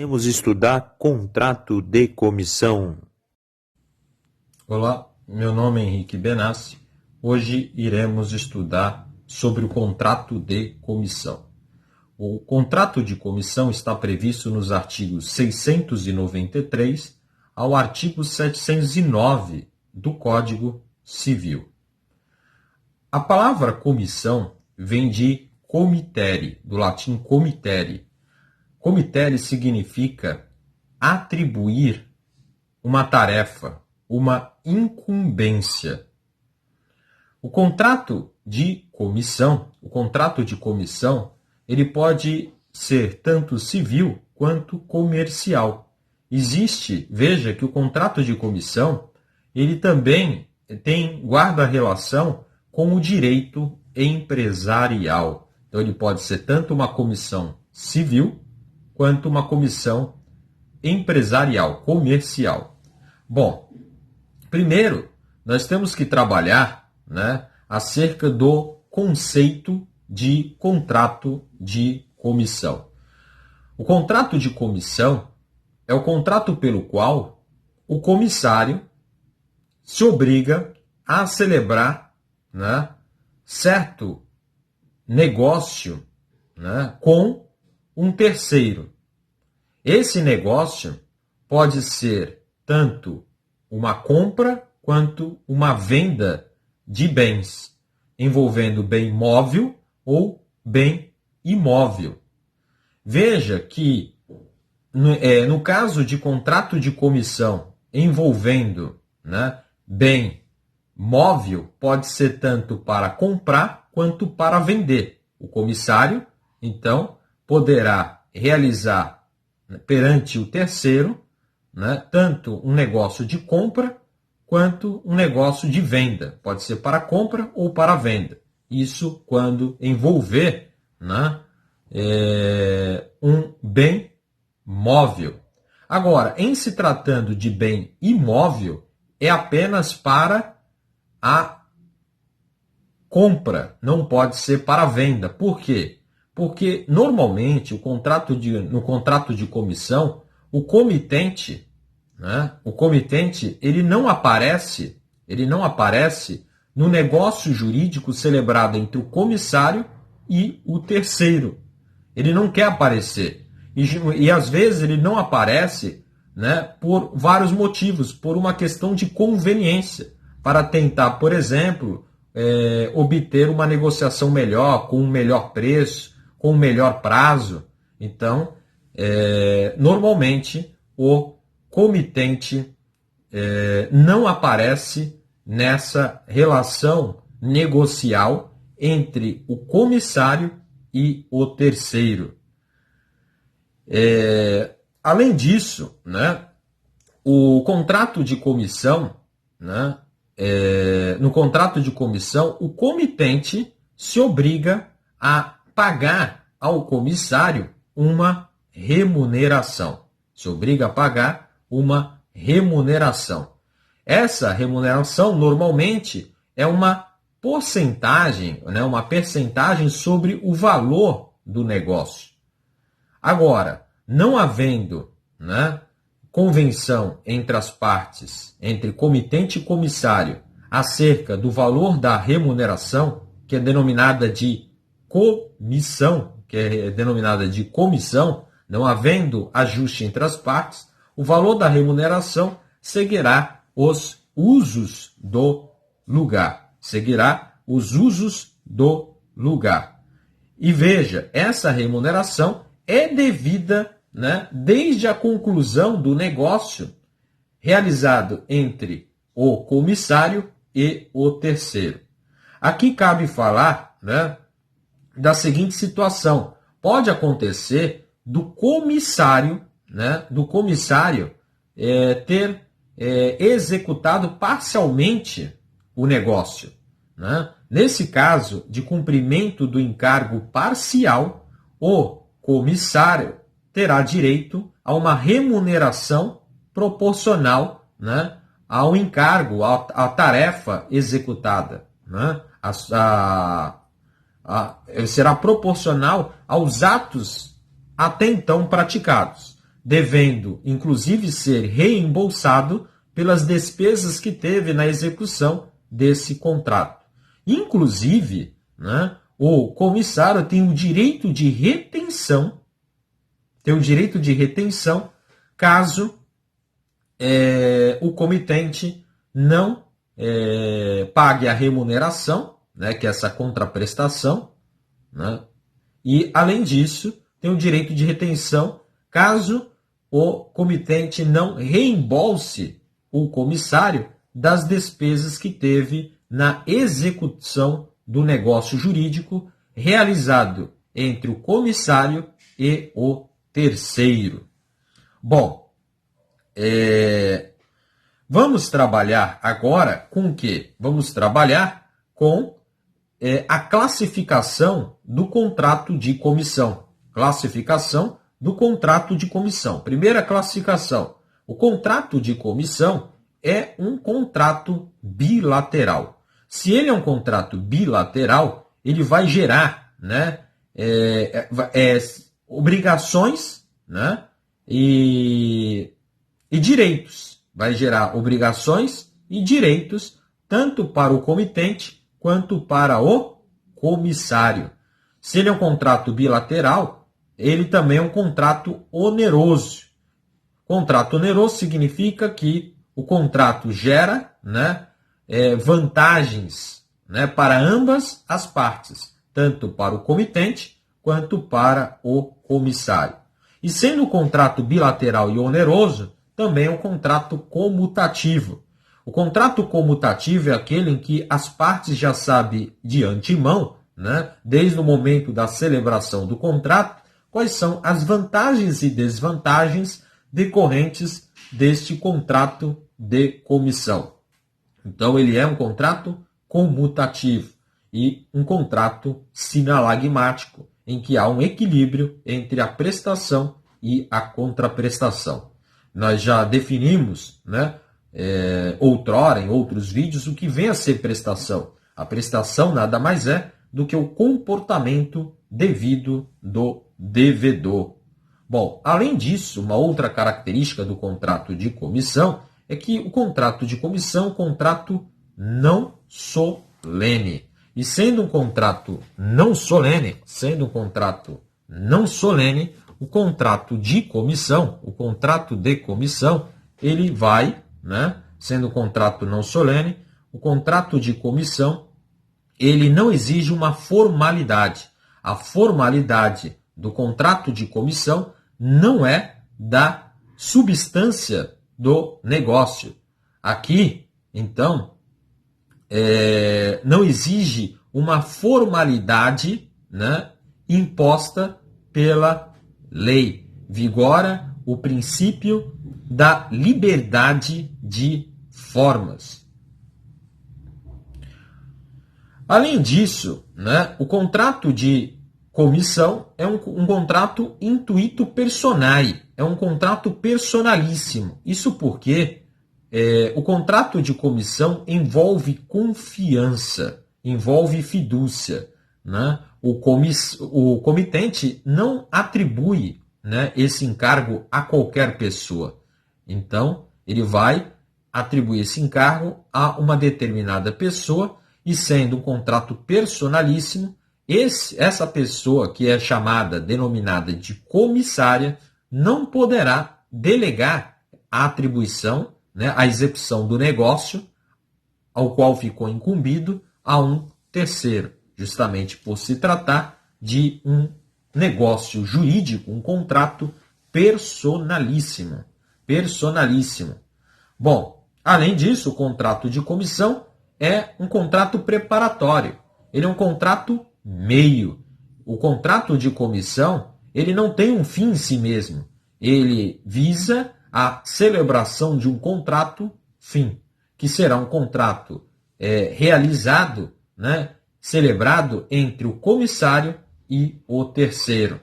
iremos estudar contrato de comissão. Olá, meu nome é Henrique Benassi. Hoje iremos estudar sobre o contrato de comissão. O contrato de comissão está previsto nos artigos 693 ao artigo 709 do Código Civil. A palavra comissão vem de comitere, do latim comitere. Comitere significa atribuir uma tarefa, uma incumbência. O contrato de comissão, ele pode ser tanto civil quanto comercial. Veja que o contrato de comissão, ele também guarda relação com o direito empresarial. Então, ele pode ser tanto uma comissão civil quanto uma comissão empresarial, comercial. Bom, primeiro, nós temos que trabalhar, acerca do conceito de contrato de comissão. O contrato de comissão é o contrato pelo qual o comissário se obriga a celebrar, certo negócio, com um terceiro. Esse negócio pode ser tanto uma compra quanto uma venda de bens, envolvendo bem móvel ou bem imóvel. Veja que, no caso de contrato de comissão envolvendo bem móvel, pode ser tanto para comprar quanto para vender. O comissário, então, poderá realizar perante o terceiro, tanto um negócio de compra quanto um negócio de venda. Pode ser para compra ou para venda. Isso quando envolver um bem móvel. Agora, em se tratando de bem imóvel, é apenas para a compra, não pode ser para a venda. Por quê? Porque, normalmente, no contrato de comissão, o comitente, ele não aparece no negócio jurídico celebrado entre o comissário e o terceiro. Ele não quer aparecer. E às vezes ele não aparece por vários motivos, por uma questão de conveniência, para tentar, por exemplo, obter uma negociação melhor, com um melhor preço, com um melhor prazo. Então, normalmente, o comitente não aparece nessa relação negocial entre o comissário e o terceiro. Além disso, o contrato de comissão, no contrato de comissão, o comitente se obriga a pagar ao comissário uma remuneração. Se obriga a pagar uma remuneração. Essa remuneração, normalmente, é uma porcentagem, uma percentagem sobre o valor do negócio. Agora, não havendo convenção entre as partes, entre comitente e comissário, acerca do valor da remuneração, que é denominada de comissão, não havendo ajuste entre as partes, o valor da remuneração seguirá os usos do lugar. E veja, essa remuneração é devida desde a conclusão do negócio realizado entre o comissário e o terceiro. Aqui cabe falar da seguinte situação. Pode acontecer do comissário ter executado parcialmente o negócio. Nesse caso de cumprimento do encargo parcial, o comissário terá direito a uma remuneração proporcional ao encargo, à tarefa executada. Será proporcional aos atos até então praticados. devendo inclusive ser reembolsado pelas despesas que teve na execução desse contrato. Inclusive, né, o comissário tem o direito de retenção, caso o comitente não pague a remuneração, né, que é essa contraprestação, né, e, além disso, tem o direito de retenção caso o comitente não reembolse o comissário das despesas que teve na execução do negócio jurídico realizado entre o comissário e o terceiro. Bom, vamos trabalhar agora com o quê? Vamos trabalhar com a classificação do contrato de comissão. Classificação do contrato de comissão. Primeira classificação. O contrato de comissão é um contrato bilateral. Se ele é um contrato bilateral, ele vai gerar, né, obrigações, né, e direitos. Vai gerar obrigações e direitos tanto para o comitente quanto para o comissário. Se ele é um contrato bilateral, ele também é um contrato oneroso. Contrato oneroso significa que o contrato gera, né, vantagens, né, para ambas as partes, tanto para o comitente quanto para o comissário. E sendo um contrato bilateral e oneroso, também é um contrato comutativo. O contrato comutativo é aquele em que as partes já sabem de antemão, né, desde o momento da celebração do contrato, quais são as vantagens e desvantagens decorrentes deste contrato de comissão. Então, ele é um contrato comutativo e um contrato sinalagmático, em que há um equilíbrio entre a prestação e a contraprestação. Nós já definimos, né, outrora, em outros vídeos, o que vem a ser prestação. A prestação nada mais é do que o comportamento devido do devedor. Bom, além disso, uma outra característica do contrato de comissão é que o contrato de comissão é um contrato não solene. E sendo um contrato não solene, o contrato de comissão, ele vai, né, sendo um contrato não solene, o contrato de comissão, ele não exige uma formalidade. A formalidade do contrato de comissão não é da substância do negócio. Aqui, então, não exige uma formalidade, né, imposta pela lei. Vigora o princípio da liberdade de formas. Além disso, né, o contrato de comissão é um contrato intuito personae, é um contrato personalíssimo. Isso porque o contrato de comissão envolve confiança, envolve fidúcia, né? O comitente não atribui, né, esse encargo a qualquer pessoa. Então, ele vai atribuir esse encargo a uma determinada pessoa e, sendo um contrato personalíssimo, essa pessoa que é denominada de comissária, não poderá delegar a atribuição, né, a execução do negócio ao qual ficou incumbido a um terceiro, justamente por se tratar de um negócio jurídico, um contrato personalíssimo. Bom, além disso, o contrato de comissão é um contrato preparatório. Ele é um contrato meio. O contrato de comissão, ele não tem um fim em si mesmo. Ele visa a celebração de um contrato fim, que será um contrato realizado, né, celebrado entre o comissário e o terceiro.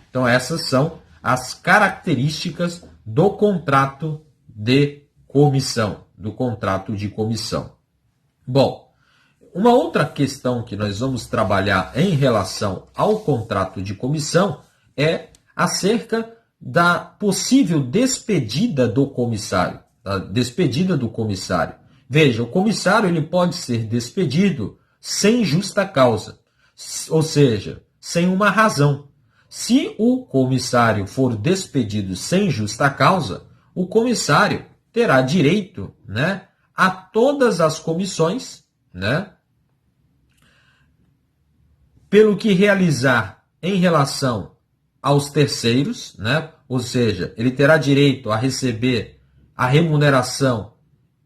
Então, essas são as características do contrato de comissão, Bom, uma outra questão que nós vamos trabalhar em relação ao contrato de comissão é acerca da possível despedida do comissário. Veja, o comissário ele pode ser despedido sem justa causa, ou seja, sem uma razão. Se o comissário for despedido sem justa causa, o comissário terá direito, né, a todas as comissões, né, pelo que realizar em relação aos terceiros, né, ou seja, ele terá direito a receber a remuneração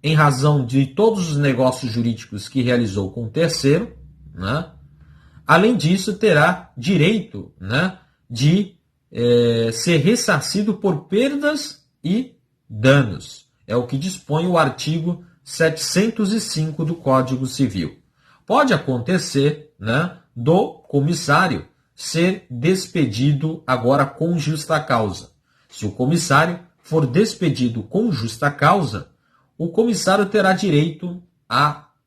em razão de todos os negócios jurídicos que realizou com o terceiro, né? Além disso, terá direito, né, de ser ressarcido por perdas e danos. É o que dispõe o artigo 705 do Código Civil. Pode acontecer, né, do comissário ser despedido agora com justa causa. Se o comissário for despedido com justa causa, o comissário terá direito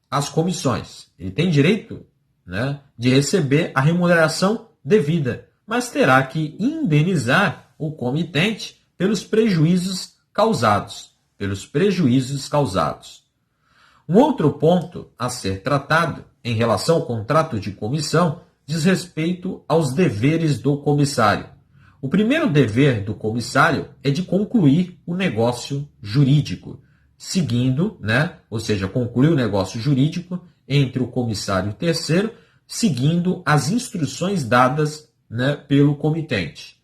às comissões. Ele tem direito, né, de receber a remuneração devida, mas terá que indenizar o comitente pelos prejuízos causados. Um outro ponto a ser tratado em relação ao contrato de comissão diz respeito aos deveres do comissário. O primeiro dever do comissário é de concluir o negócio jurídico, seguindo, né, ou seja, concluir o negócio jurídico entre o comissário e o terceiro, seguindo as instruções dadas, né, pelo comitente.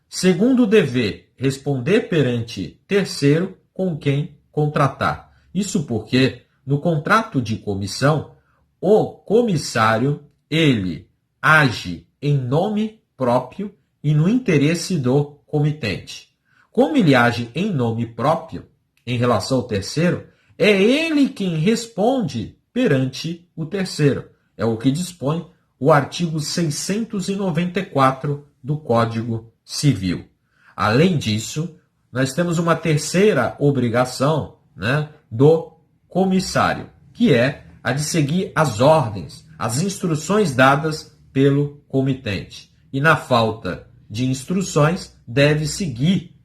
Segundo dever, responder perante terceiro com quem contratar. Isso porque, no contrato de comissão, o comissário, ele age em nome próprio e no interesse do comitente. Como ele age em nome próprio, em relação ao terceiro, é ele quem responde perante o terceiro. É o que dispõe o artigo 694 do Código Civil. Além disso, nós temos uma terceira obrigação, né, do comissário, que é a de seguir as ordens, as instruções dadas pelo comitente. E na falta de instruções, deve seguir,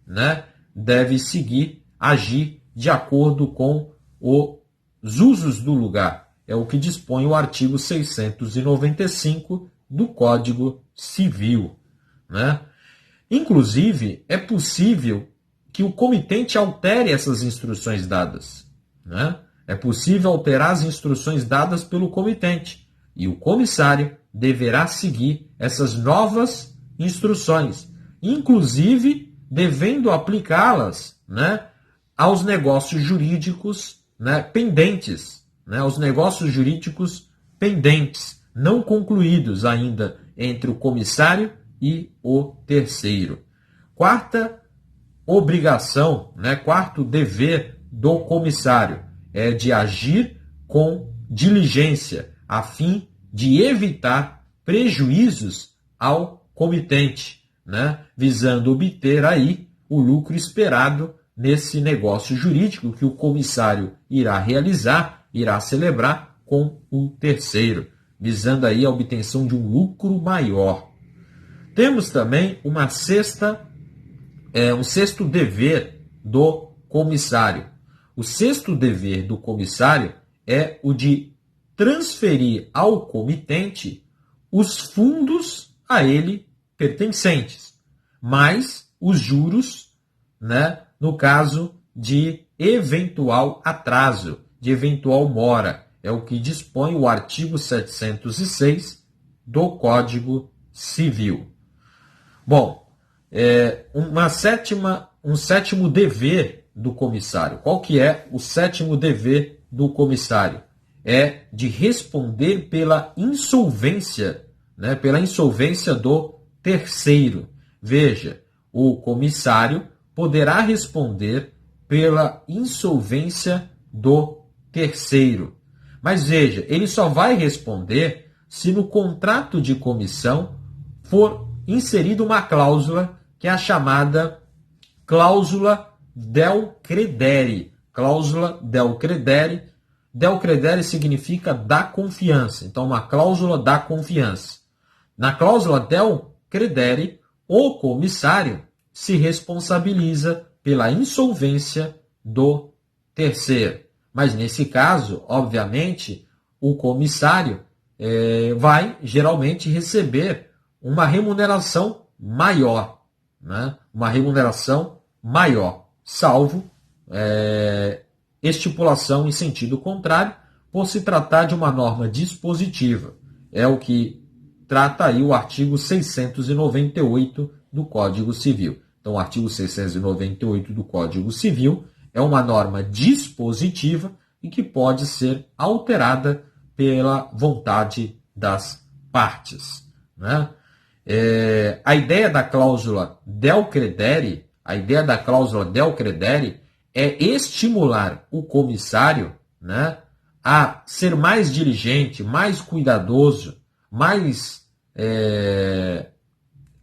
agir de acordo com os usos do lugar. É o que dispõe o artigo 695 do Código Civil, né? Inclusive, é possível que o comitente altere essas instruções dadas, né? É possível alterar as instruções dadas pelo comitente e o comissário deverá seguir essas novas instruções, inclusive devendo aplicá-las, né, aos negócios jurídicos, né, pendentes, né, aos negócios jurídicos pendentes, não concluídos ainda entre o comissário e o terceiro. Quarta obrigação, né, quarto dever do comissário é de agir com diligência, a fim de evitar prejuízos ao comitente, né, visando obter aí o lucro esperado nesse negócio jurídico que o comissário irá realizar, irá celebrar com o terceiro, visando aí a obtenção de um lucro maior. Temos também um sexto dever do comissário. O sexto dever do comissário é o de transferir ao comitente os fundos a ele pertencentes, mais os juros, né, no caso de eventual atraso, de eventual mora. É o que dispõe o artigo 706 do Código Civil. Bom, um sétimo dever do comissário. Qual que é o sétimo dever do comissário? É de responder pela insolvência, né, pela insolvência do terceiro. Veja, o comissário poderá responder pela insolvência do terceiro. Mas veja, ele só vai responder se no contrato de comissão for inserida uma cláusula que é a chamada cláusula del credere. Cláusula del credere. Del credere significa da confiança. Então, uma cláusula da confiança. Na cláusula del credere, o comissário se responsabiliza pela insolvência do terceiro. Mas nesse caso, obviamente, o comissário vai geralmente receber uma remuneração maior, né? Uma remuneração maior, salvo estipulação em sentido contrário, por se tratar de uma norma dispositiva. É o que trata aí o artigo 698 do Código Civil. Então, o artigo 698 do Código Civil é uma norma dispositiva e que pode ser alterada pela vontade das partes, né? A ideia da cláusula del credere, é estimular o comissário, né, a ser mais diligente, mais cuidadoso,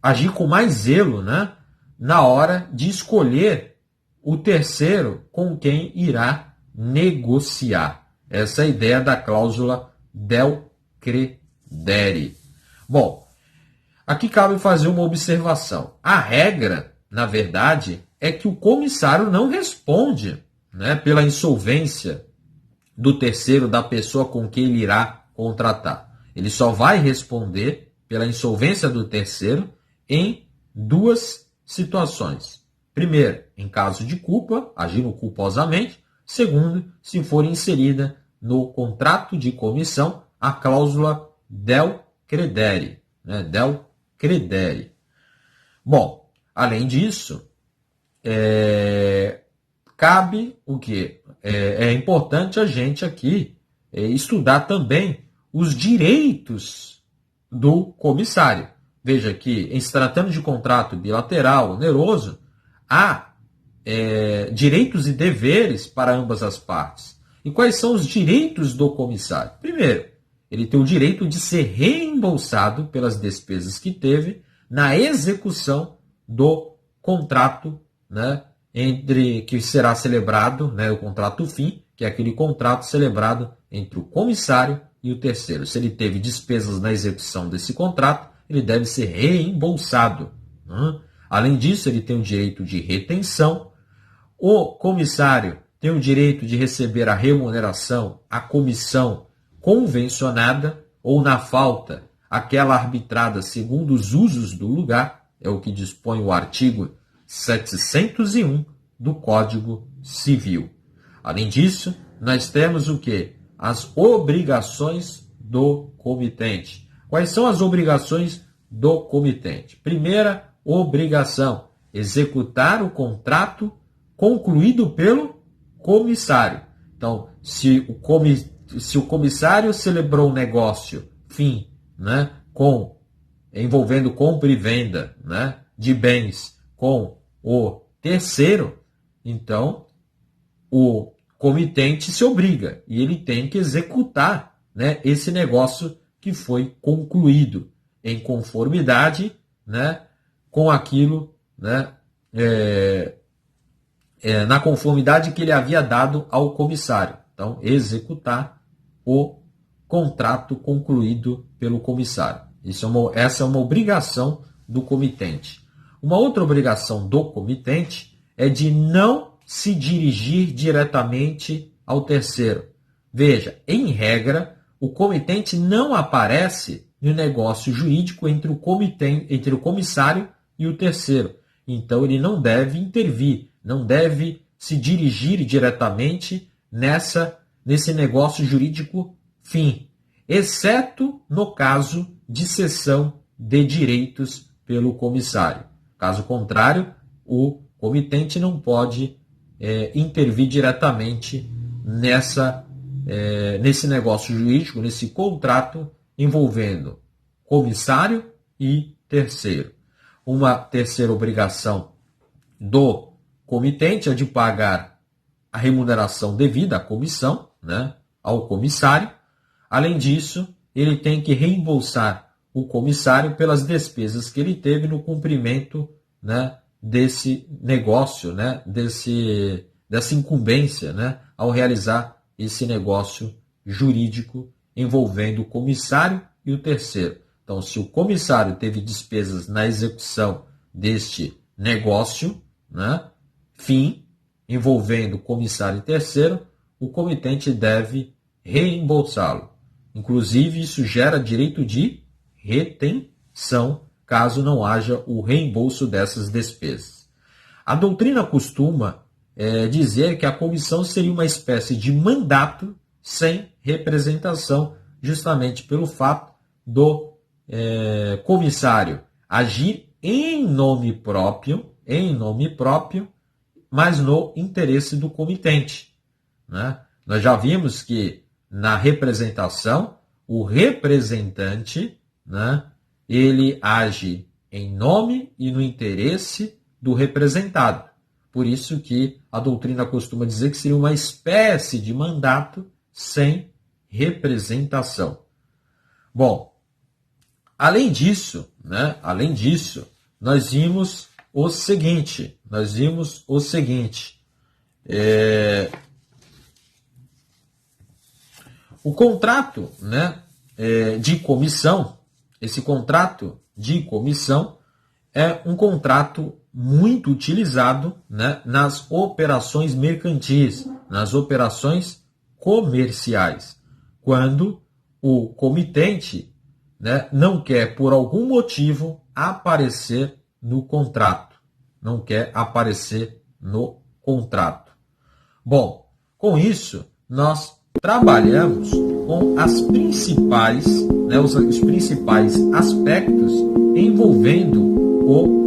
agir com mais zelo, né, na hora de escolher o terceiro com quem irá negociar. Essa é a ideia da cláusula del credere. Bom, aqui cabe fazer uma observação. A regra, na verdade, é que o comissário não responde, né, pela insolvência do terceiro, da pessoa com quem ele irá contratar. Ele só vai responder pela insolvência do terceiro em duas situações. Primeiro, em caso de culpa, agindo culposamente. Segundo, se for inserida no contrato de comissão a cláusula del credere, né? Del credere. Bom, além disso, cabe o quê? É importante a gente aqui estudar também os direitos do comissário. Veja que, em se tratando de contrato bilateral oneroso, há direitos e deveres para ambas as partes. E quais são os direitos do comissário? Primeiro, ele tem o direito de ser reembolsado pelas despesas que teve na execução do contrato, né, que será celebrado, né, o contrato fim, que é aquele contrato celebrado entre o comissário e o terceiro. Se ele teve despesas na execução desse contrato, ele deve ser reembolsado, né? Além disso, ele tem o direito de retenção. O comissário tem o direito de receber a remuneração, a comissão convencionada, ou, na falta, aquela arbitrada segundo os usos do lugar, é o que dispõe o artigo 701 do Código Civil. Além disso, nós temos o quê? As obrigações do comitente. Quais são as obrigações do comitente? Primeira obrigação: executar o contrato concluído pelo comissário. Então, se o comissário celebrou um negócio fim, né, envolvendo compra e venda, né, de bens com o terceiro, então o comitente se obriga e ele tem que executar, né, esse negócio que foi concluído em conformidade, né, com aquilo, né, na conformidade que ele havia dado ao comissário. Então, executar o contrato concluído pelo comissário. Essa é uma obrigação do comitente. Uma outra obrigação do comitente é de não se dirigir diretamente ao terceiro. Veja, em regra, o comitente não aparece no negócio jurídico entre o comissário e o terceiro. Então, ele não deve intervir, não deve se dirigir diretamente nesse negócio jurídico fim, exceto no caso de cessão de direitos pelo comissário. Caso contrário, o comitente não pode intervir diretamente nesse negócio jurídico, nesse contrato envolvendo comissário e terceiro. Uma terceira obrigação do comitente é de pagar a remuneração devida à comissão, né, ao comissário. Além disso, ele tem que reembolsar o comissário pelas despesas que ele teve no cumprimento, né, desse negócio, né, dessa incumbência, né, ao realizar esse negócio jurídico envolvendo o comissário e o terceiro. Então, se o comissário teve despesas na execução deste negócio, né, fim, envolvendo comissário e terceiro, o comitente deve reembolsá-lo. Inclusive, isso gera direito de retenção, caso não haja o reembolso dessas despesas. A doutrina costuma dizer que a comissão seria uma espécie de mandato sem representação, justamente pelo fato do comissário agir em nome próprio, mas no interesse do comitente, né? Nós já vimos que na representação, o representante, né, ele age em nome e no interesse do representado. Por isso que a doutrina costuma dizer que seria uma espécie de mandato sem representação. Bom, além disso, nós vimos o seguinte, o contrato, de comissão, esse contrato de comissão é um contrato muito utilizado, né, nas operações mercantis, nas operações comerciais, quando o comitente, né, não quer, por algum motivo, aparecer no contrato. Bom, com isso, nós trabalhamos com as principais, os principais aspectos envolvendo o